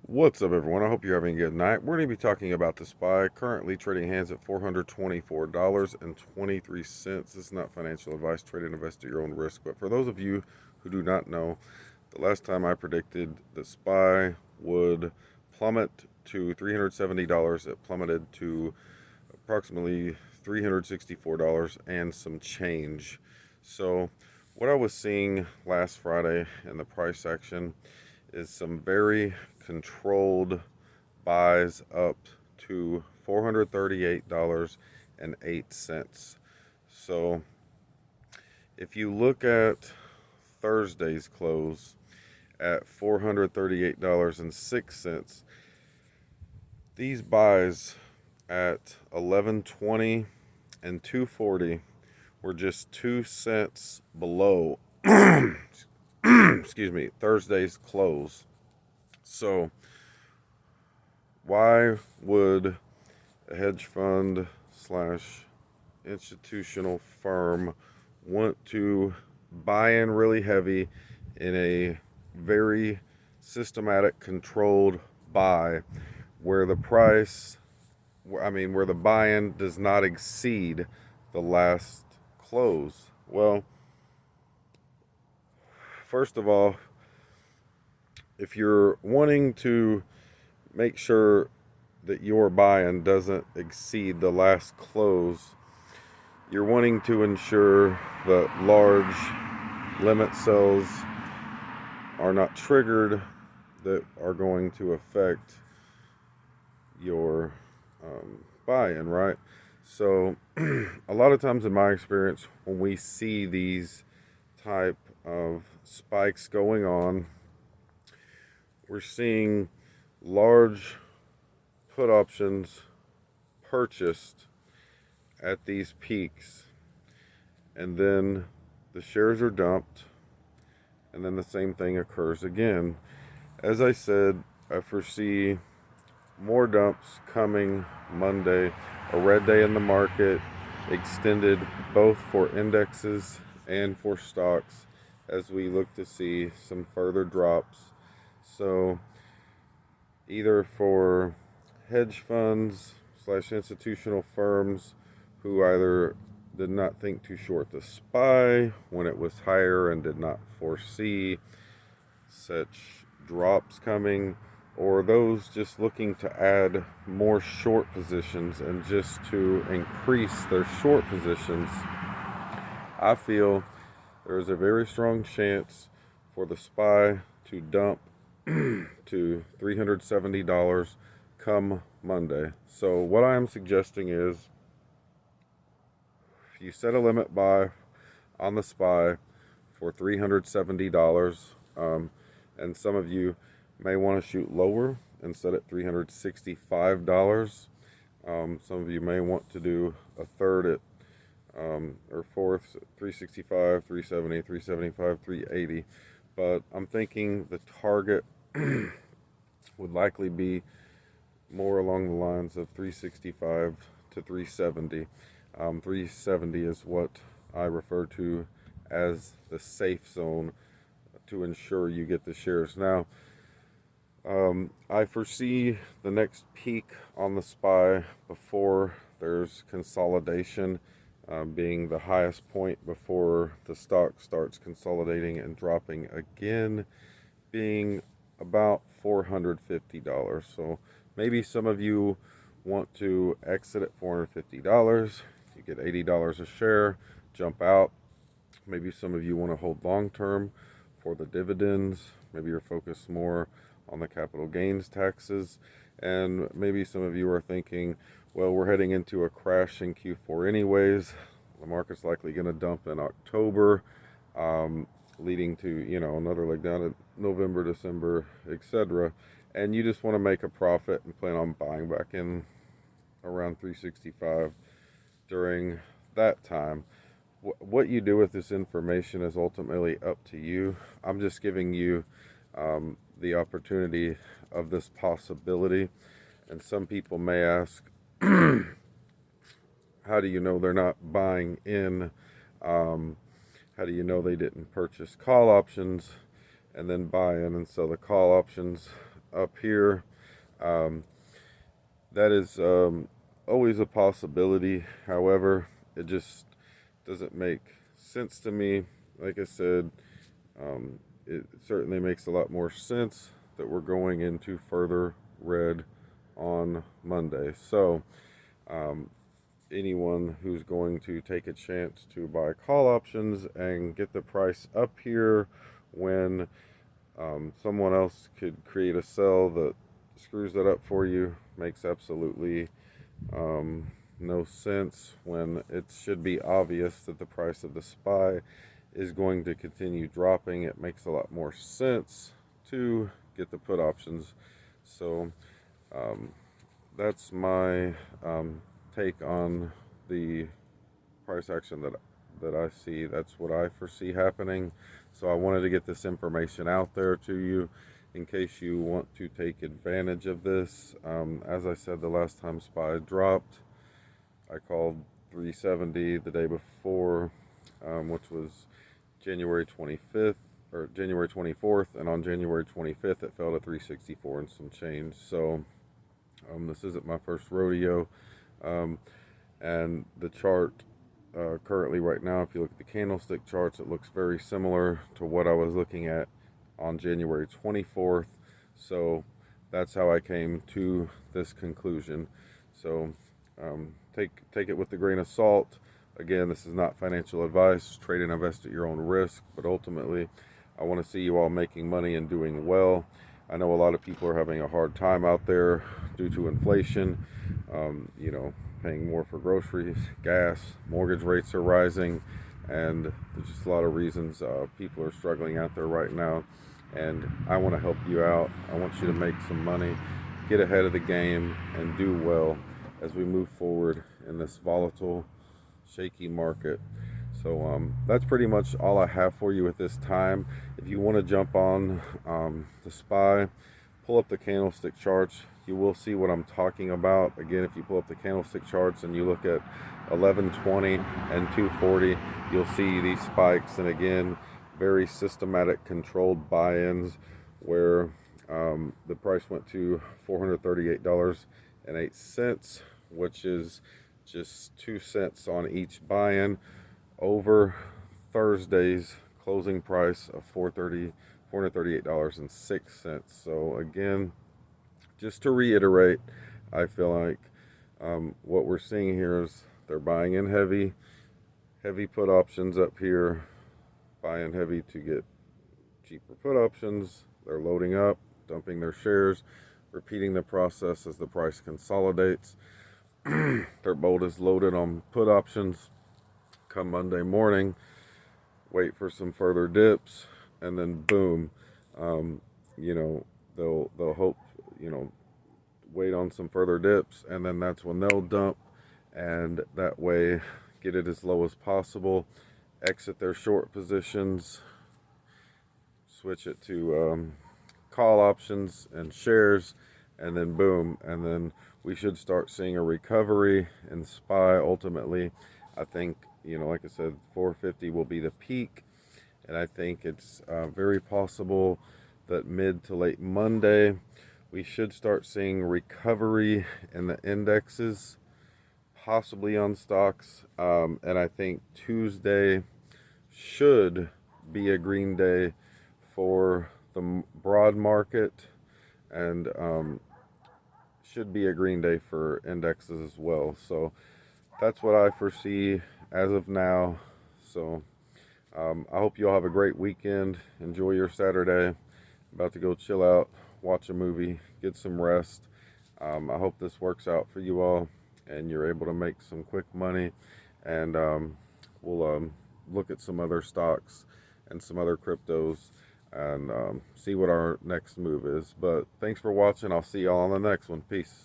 What's up, everyone? I hope you're having a good night. We're going to be talking about the SPY, currently trading hands at $424.23. This is not financial advice. Trade and invest at your own risk. But for those of you who do not know, the last time I predicted the SPY would plummet to $370, it plummeted to approximately $364 and some change. So, what I was seeing last Friday in the price action is some very controlled buys up to $438.08. So if you look at Thursday's close at $438.06, these buys at 11.20 and 2.40 were just 2 cents below excuse me, Thursday's close. So why would a hedge fund slash institutional firm want to buy in really heavy in a very systematic, controlled buy where the price, where the buy-in does not exceed the last close? Well, first of all, if you're wanting to make sure that your buy-in doesn't exceed the last close, you're wanting to ensure that large limit sells are not triggered that are going to affect your buy-in, right? So a lot of times in my experience, when we see these type of spikes going on, we're seeing large put options purchased at these peaks, and then the shares are dumped, and then the same thing occurs again. As I said, I foresee more dumps coming Monday, a red day in the market, extended both for indexes and for stocks as we look to see some further drops. So either for hedge funds slash institutional firms who either did not think to short the SPY when it was higher and did not foresee such drops coming, or those just looking to add more short positions and just to increase their short positions, I feel there is a very strong chance for the SPY to dump to $370 come Monday. So what I am suggesting is, if you set a limit buy on the SPY for $370, and some of you may want to shoot lower and set at $365. Some of you may want to do a third at or fourth at 365, 370, 375, 380. But I'm thinking the target would likely be more along the lines of 365 to 370. 370 is what I refer to as the safe zone to ensure you get the shares. Now, I foresee the next peak on the SPY before there's consolidation, being the highest point before the stock starts consolidating and dropping again, being about $450. So maybe some of you want to exit at $450. You get $80 a share, jump out. Maybe some of you want to hold long term for the dividends. Maybe you're focused more on the capital gains taxes. And maybe some of you are thinking, well, we're heading into a crash in Q4 anyways. The market's likely going to dump in October, leading to, another leg down in November, December, etc. And you just want to make a profit and plan on buying back in around 365 during that time. What you do with this information is ultimately up to you. I'm just giving you the opportunity of this possibility. And some people may ask, how do you know they're not buying in? How do you know they didn't purchase call options and then buy in and sell the call options? up here. Um, that is always a possibility. However, it just doesn't make sense to me. Like I said, it certainly makes a lot more sense that we're going into further red on Monday. So, anyone who's going to take a chance to buy call options and get the price up here when someone else could create a sell that screws that up for you makes absolutely no sense, when it should be obvious that the price of the SPY is going to continue dropping. It makes a lot more sense to get the put options. So that's my take on the price action that I see. That's what I foresee happening. So I wanted to get this information out there to you in case you want to take advantage of this. As I said the last time SPY dropped, I called 370 the day before, which was January 25th or January 24th, and on January 25th it fell to 364 and some change. So this isn't my first rodeo, and the chart currently right now, if you look at the candlestick charts, it looks very similar to what I was looking at on January 24th. So that's how I came to this conclusion. So take it with a grain of salt. Again, this is not financial advice. Trade and invest at your own risk, but ultimately I want to see you all making money and doing well. I know a lot of people are having a hard time out there due to inflation, paying more for groceries, gas, mortgage rates are rising, and there's just a lot of reasons people are struggling out there right now. And I want to help you out. I want you to make some money, get ahead of the game, and do well as we move forward in this volatile, shaky market. So that's pretty much all I have for you at this time. If you want to jump on the SPY, pull up the candlestick charts. You will see what I'm talking about. Again, if you pull up the candlestick charts and you look at 1120 and 240, you'll see these spikes. And again, very systematic, controlled buy-ins where the price went to $438.08, which is just 2 cents on each buy-in over Thursday's closing price of $438.06. So again, just to reiterate, I feel like what we're seeing here is they're buying in heavy put options up here, buying heavy to get cheaper put options. They're loading up, dumping their shares, repeating the process as the price consolidates. Their boat is loaded on put options. Come Monday morning, wait for some further dips, and then boom, they'll hope, wait on some further dips, and then that's when they'll dump, and that way get it as low as possible, exit their short positions, switch it to call options and shares, and then boom, and then we should start seeing a recovery in SPY. Ultimately, I think, like I said, 450 will be the peak, and I think it's very possible that mid to late Monday we should start seeing recovery in the indexes, possibly on stocks, and I think Tuesday should be a green day for the broad market, and should be a green day for indexes as well. So that's what I foresee as of now. So I hope you all have a great weekend. Enjoy your Saturday. About to go chill out, watch a movie, get some rest. I hope this works out for you all and you're able to make some quick money. And we'll look at some other stocks and some other cryptos and see what our next move is. But thanks for watching. I'll see y'all on the next one. Peace.